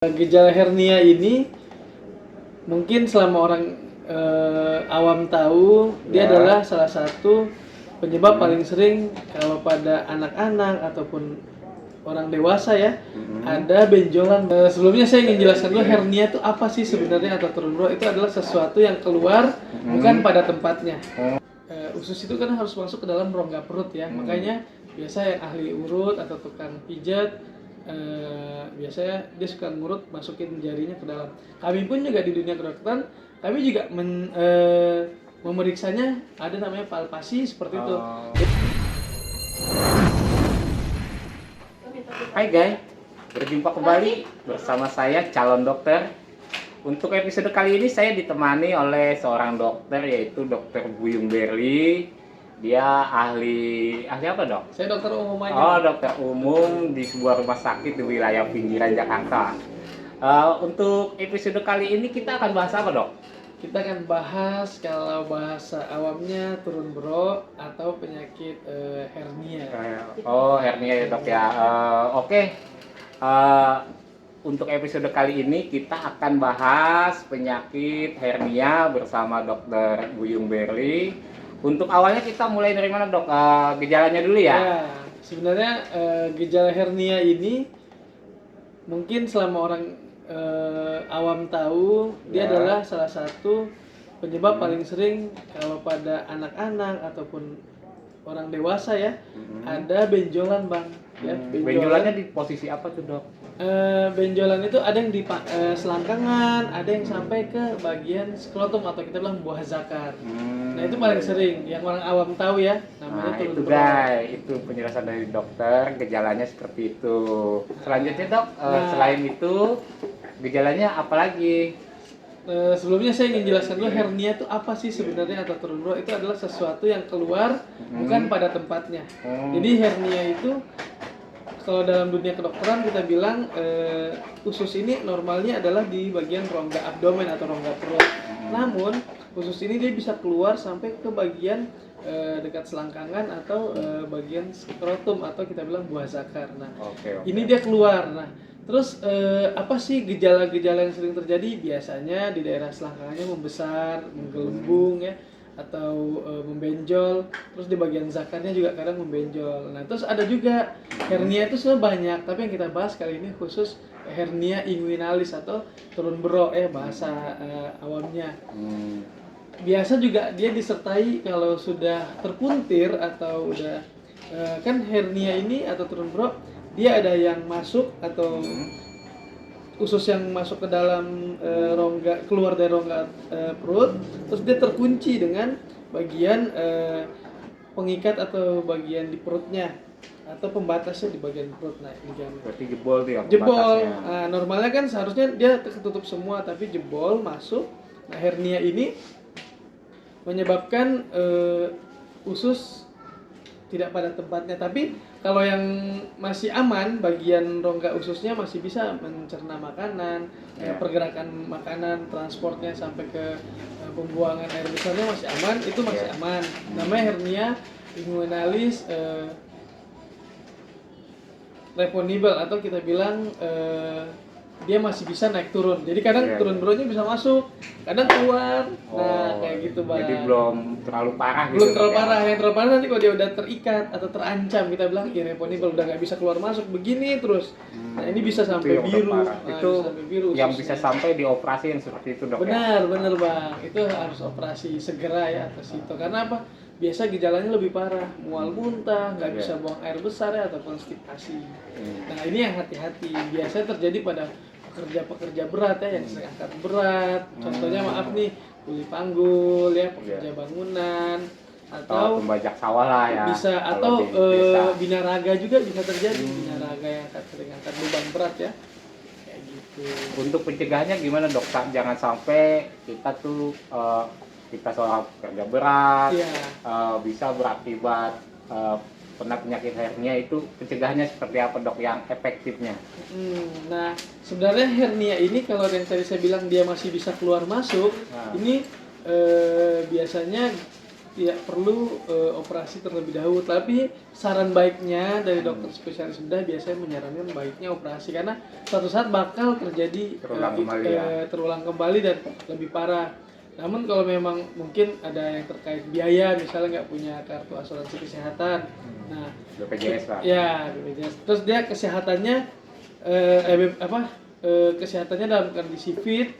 Gejala hernia ini mungkin selama orang awam tahu, dia adalah salah satu penyebab paling sering kalau pada anak-anak ataupun orang dewasa ya, ada benjolan. Sebelumnya saya ingin jelaskan dulu hernia itu apa sih sebenarnya atau turun bro. Itu adalah sesuatu yang keluar bukan pada tempatnya. Usus itu kan harus masuk ke dalam rongga perut ya, makanya biasa yang ahli urut atau tukang pijat biasanya dia suka ngurut masukin jarinya ke dalam. Kami pun juga di dunia kedokteran, kami juga memeriksanya, ada namanya palpasi seperti itu. Hai guys, berjumpa kembali bersama saya calon dokter. Untuk episode kali ini saya ditemani oleh seorang dokter, yaitu Dokter Buyung Berli. Dia ahli apa dok? Saya dokter umum aja. Oh, dokter umum di sebuah rumah sakit di wilayah pinggiran Jakarta. Untuk episode kali ini kita akan bahas apa dok? Kita akan bahas kalau bahasa awamnya turun bro atau penyakit hernia. Hernia ya dok ya. Oke. Untuk episode kali ini kita akan bahas penyakit hernia bersama Dokter Buyung Berli. Untuk awalnya kita mulai dari mana dok? Gejalanya dulu ya? Ya, sebenarnya gejala hernia ini mungkin selama orang awam tahu, dia adalah salah satu penyebab paling sering kalau pada anak-anak ataupun orang dewasa ya, ada benjolan bang. Ya, benjolannya di posisi apa tuh dok? Benjolan itu ada yang di selangkangan, ada yang sampai ke bagian skrotum atau kita bilang buah zakar. Nah itu paling sering, yang orang awam tahu ya, namanya turun itu bro. guys, itu penjelasan dari dokter, gejalanya seperti itu. Selanjutnya dok, selain itu gejalanya apa lagi? Sebelumnya saya ingin jelaskan dulu hernia itu apa sih sebenarnya atau turun bro. Itu adalah sesuatu yang keluar bukan pada tempatnya. Jadi hernia itu kalau dalam dunia kedokteran kita bilang usus ini normalnya adalah di bagian rongga abdomen atau rongga perut. Namun usus ini dia bisa keluar sampai ke bagian dekat selangkangan atau bagian skrotum atau kita bilang buah zakar. Nah, ini dia keluar. Nah, terus apa sih gejala-gejala yang sering terjadi? Biasanya di daerah selangkangannya membesar, menggelembung ya, atau membenjol. Terus di bagian zakarnya juga kadang membenjol. Nah, terus ada juga hernia itu sebenarnya banyak, tapi yang kita bahas kali ini khusus hernia inguinalis atau turun bro bahasa awamnya. Biasa juga dia disertai kalau sudah terpuntir atau udah kan hernia ini atau turun bro, dia ada yang masuk atau usus yang masuk ke dalam rongga, keluar dari rongga perut, terus dia terkunci dengan bagian pengikat atau bagian di perutnya atau pembatasnya di bagian perut. Nah, berarti jebol tuh ya? Jebol. Nah, normalnya kan seharusnya dia tertutup semua, tapi jebol masuk. Nah, hernia ini menyebabkan usus tidak pada tempatnya, tapi kalau yang masih aman, bagian rongga ususnya masih bisa mencerna makanan, pergerakan makanan, transportnya sampai ke pembuangan air besarnya masih aman, itu masih aman. Namanya hernia inguinalis reponibel atau kita bilang dia masih bisa naik turun. Jadi kadang turun bronya bisa masuk, kadang keluar. Nah, kayak gitu bang. Jadi belum terlalu parah gitu. Belum terlalu parah. Yang terlalu parah nanti kalau dia udah terikat atau terancam, kita bilang irreponibel, udah nggak bisa keluar masuk begini terus. Nah, ini bisa sampai biru. Nah, itu sampai biru yang ususnya. bisa sampai dioperasi yang seperti itu dok. Benar bang. Itu harus operasi segera ya atas itu. Karena apa? Biasa gejalanya lebih parah, mual muntah, nggak bisa buang air besar ya, atau konstipasi. Nah, ini yang hati-hati. Biasanya terjadi pada pekerja-pekerja berat ya, yang sering angkat berat. Contohnya maaf nih, kuli panggul ya, pekerja bangunan atau pembajak sawah lah ya. Bisa atau binaraga juga bisa terjadi. Binaraga yang sering angkat beban berat ya. Kayak gitu. Untuk pencegahannya gimana dok? Jangan sampai kita tuh kita seorang pekerja berat bisa berakibat pernah penyakit hernia. Itu pencegahannya seperti apa dok yang efektifnya? Nah, sebenarnya hernia ini kalau yang tadi saya bilang dia masih bisa keluar masuk, ini biasanya tidak perlu operasi terlebih dahulu. Tapi saran baiknya dari dokter spesialis bedah biasanya menyarankan baiknya operasi karena suatu saat bakal terjadi terulang kembali dan lebih parah. Namun kalau memang mungkin ada yang terkait biaya, misalnya nggak punya kartu asuransi kesehatan, nah BPJS Pak. ya BPJS. Terus dia kesehatannya kesehatannya dalam kondisi fit,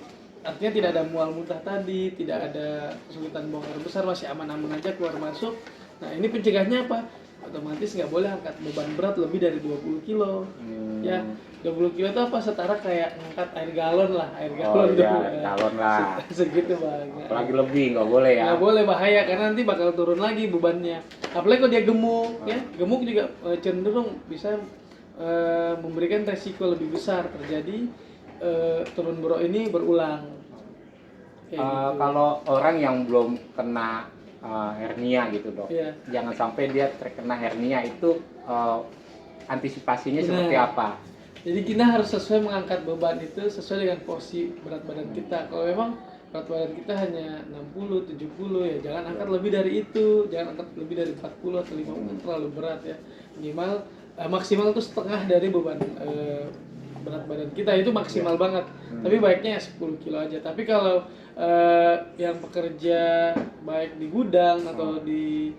artinya tidak ada mual muntah tadi, tidak ada kesulitan buang air besar, masih aman-aman aja keluar masuk. Nah ini pencegahnya apa? Otomatis nggak boleh angkat beban berat lebih dari 20 kilo. Ya 20 kilo itu apa? Setara kayak ngangkat air galon lah, air galon galon lah. Segitu Bang. Apalagi lebih nggak boleh ya. Nggak boleh, bahaya karena nanti bakal turun lagi bebannya. Apalagi kalau dia gemuk, ya gemuk juga cenderung bisa memberikan resiko lebih besar terjadi turun buruk ini berulang. Gitu. Kalau orang yang belum kena hernia gitu dok, jangan sampai dia terkena hernia itu antisipasinya seperti apa? Jadi kita harus sesuai mengangkat beban itu sesuai dengan porsi berat badan kita. Kalau memang berat badan kita hanya 60, 70 ya jangan angkat lebih dari itu, jangan angkat lebih dari 40 atau 50 terlalu berat ya. Minimal maksimal itu setengah dari beban berat badan kita itu maksimal banget. Tapi baiknya 10 kilo aja. Tapi kalau yang pekerja baik di gudang atau di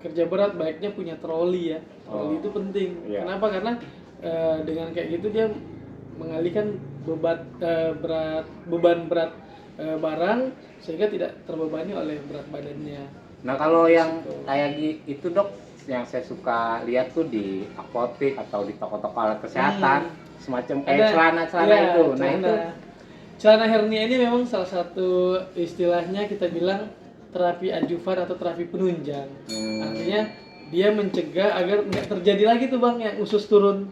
kerja berat baiknya punya troli ya. Troli itu penting. Kenapa? Karena dengan kayak gitu dia mengalihkan beban berat barang sehingga tidak terbebani oleh berat badannya. Nah kalau yang kayak itu dok, yang saya suka lihat tuh di apotek atau di toko-toko alat kesehatan, semacam kayak celana-celana itu. Nah itu celana hernia ini memang salah satu istilahnya kita bilang terapi adjuvan atau terapi penunjang. Artinya dia mencegah agar nggak terjadi lagi tuh Bang yang usus turun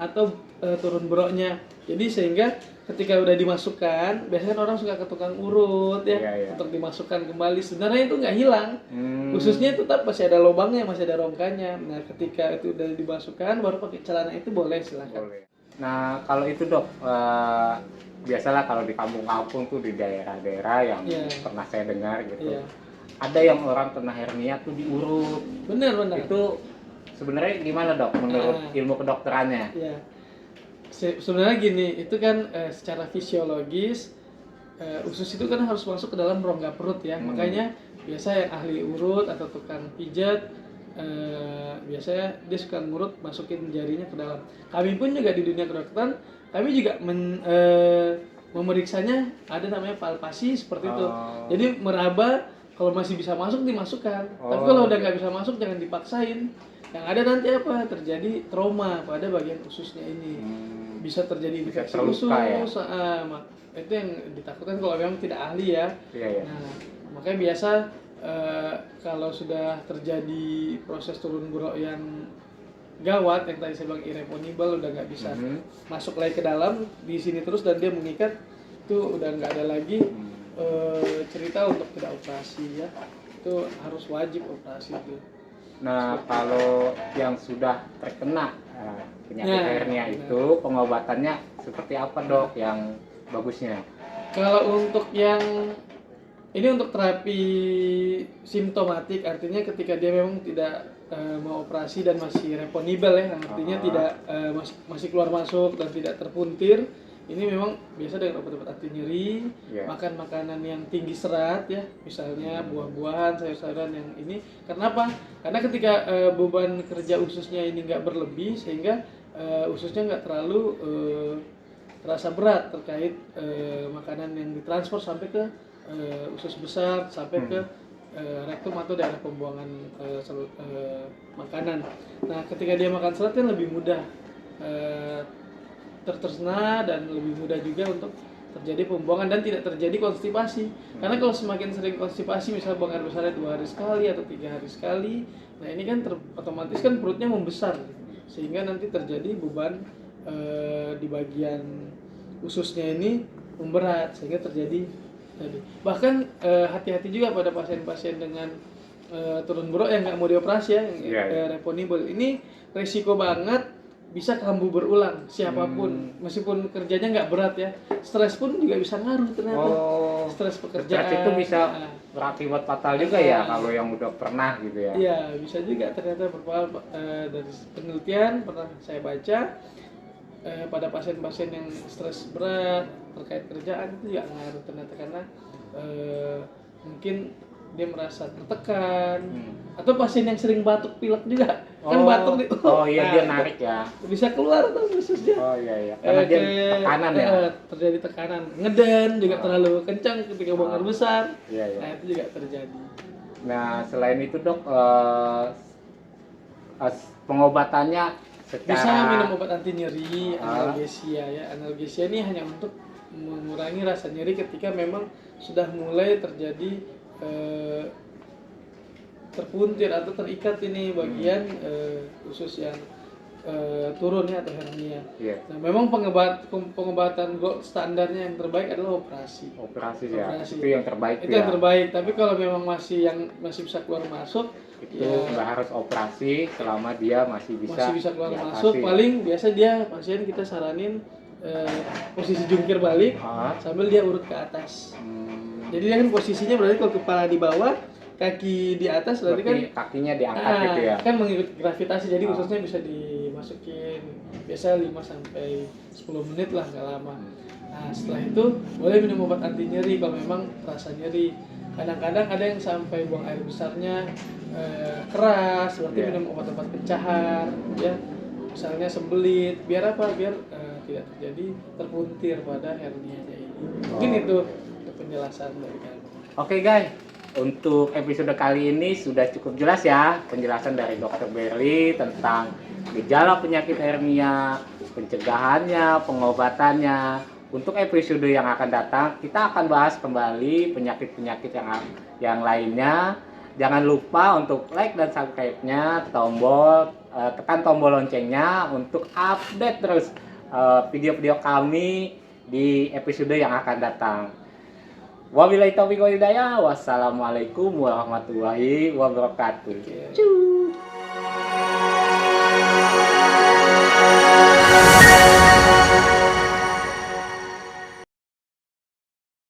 atau turun buruknya. Jadi sehingga ketika udah dimasukkan, biasanya orang suka ke tukang urut ya, untuk dimasukkan kembali. Sebenarnya itu nggak hilang, ususnya tetap masih ada lubangnya, masih ada rongkanya. Nah ketika itu udah dimasukkan, baru pakai celana itu boleh silakan. Nah kalau itu dok, biasalah kalau di kampung-kampung tuh di daerah-daerah yang pernah saya dengar gitu, ada yang orang kena hernia tuh diurut. Bener. Itu sebenarnya gimana dok menurut ilmu kedokterannya? Ya. Sebenarnya gini, itu kan secara fisiologis usus itu kan harus masuk ke dalam rongga perut ya. Makanya biasa yang ahli urut atau tukang pijat biasanya dia suka ngurut masukin jarinya ke dalam. Kami pun juga di dunia kedokteran, kami juga memeriksanya, ada namanya palpasi seperti itu. Jadi meraba, kalau masih bisa masuk dimasukkan. Tapi kalau udah nggak bisa masuk jangan dipaksain. Yang ada nanti apa? Terjadi trauma pada bagian ususnya ini. Bisa terjadi infeksi usus. Itu yang ditakutkan kalau memang tidak ahli ya. Nah, makanya biasa kalau sudah terjadi proses turun buruk yang gawat, yang tadi saya bilang irreversible, udah nggak bisa masuk lagi ke dalam, di sini terus dan dia mengikat, itu udah nggak ada lagi cerita untuk tidak operasi ya. Itu harus wajib operasi itu. Nah kalau yang sudah terkena penyakit hernia itu pengobatannya seperti apa dok yang bagusnya? Kalau untuk yang ini untuk terapi simptomatik, artinya ketika dia memang tidak mau operasi dan masih reponibel ya, artinya tidak masih keluar masuk dan tidak terpuntir, ini memang biasa dengan obat-obat anti nyeri, makan makanan yang tinggi serat ya, misalnya buah-buahan, sayur-sayuran yang ini. Kenapa? Karena ketika beban kerja ususnya ini nggak berlebih, sehingga ususnya nggak terlalu terasa berat terkait makanan yang ditransfer sampai ke usus besar, sampai ke rektum atau daerah pembuangan makanan. Nah ketika dia makan serat kan lebih mudah tercerna dan lebih mudah juga untuk terjadi pembuangan dan tidak terjadi konstipasi. Karena kalau semakin sering konstipasi, misalnya buang air besarnya 2 hari sekali atau 3 hari sekali, nah ini kan otomatis kan perutnya membesar, sehingga nanti terjadi beban di bagian ususnya ini memberat, sehingga terjadi tadi. Bahkan hati-hati juga pada pasien-pasien dengan turun buruk yang nggak mau dioperasi ya, reponibel. Ini resiko banget bisa kambuh berulang siapapun, meskipun kerjanya nggak berat ya. Stres pun juga bisa ngaruh ternyata. Stres pekerjaan. Stres itu bisa berakibat fatal juga ya kalau yang udah pernah gitu ya. Iya, bisa juga ternyata dari penelitian pernah saya baca pada pasien-pasien yang stres berat terkait kerjaan itu juga ngaruh ternyata karena mungkin dia merasa tertekan atau pasien yang sering batuk pilek juga kan batuk nih dia narik ya bisa keluar tuh khususnya karena dia tekanan ya terjadi tekanan ngeden juga terlalu kencang ketika buang air besar nah itu juga terjadi. Nah selain itu dok pengobatannya secara bisa minum obat anti nyeri analgesia ya. Analgesia ini hanya untuk mengurangi rasa nyeri ketika memang sudah mulai terjadi terpuntir atau terikat ini bagian usus yang turun ya atau hernia. Nah, memang pengobatan gold standarnya yang terbaik adalah operasi. Itu yang terbaik. Itu yang terbaik. Tapi kalau memang masih bisa keluar masuk itu nggak harus operasi selama dia masih bisa keluar masuk. Paling biasa pasien kita saranin posisi jungkir balik sambil dia urut ke atas. Jadi dia kan posisinya berarti kalau kepala di bawah, kaki di atas berarti kan kakinya diangkat gitu ya. Kan mengikuti gravitasi jadi ususnya bisa dimasukin biasa 5 sampai 10 menit lah, nggak lama. Nah, setelah itu boleh minum obat anti nyeri kalau memang terasa nyeri. Kadang-kadang ada yang sampai buang air besarnya keras, berarti minum obat-obat pencahar ya. Misalnya sembelit, biar apa? Biar tidak terjadi terpuntir pada hernianya ini. Mungkin itu penjelasan dari kami. Oke guys, untuk episode kali ini sudah cukup jelas ya penjelasan dari Dr. Berli tentang gejala penyakit hernia, pencegahannya, pengobatannya. Untuk episode yang akan datang kita akan bahas kembali penyakit-penyakit yang lainnya. Jangan lupa untuk like dan subscribe-nya, tekan tombol loncengnya untuk update terus video-video kami di episode yang akan datang. Wabillahi taufiq wal hidayah. Wassalamualaikum warahmatullahi wabarakatuh. Cuy.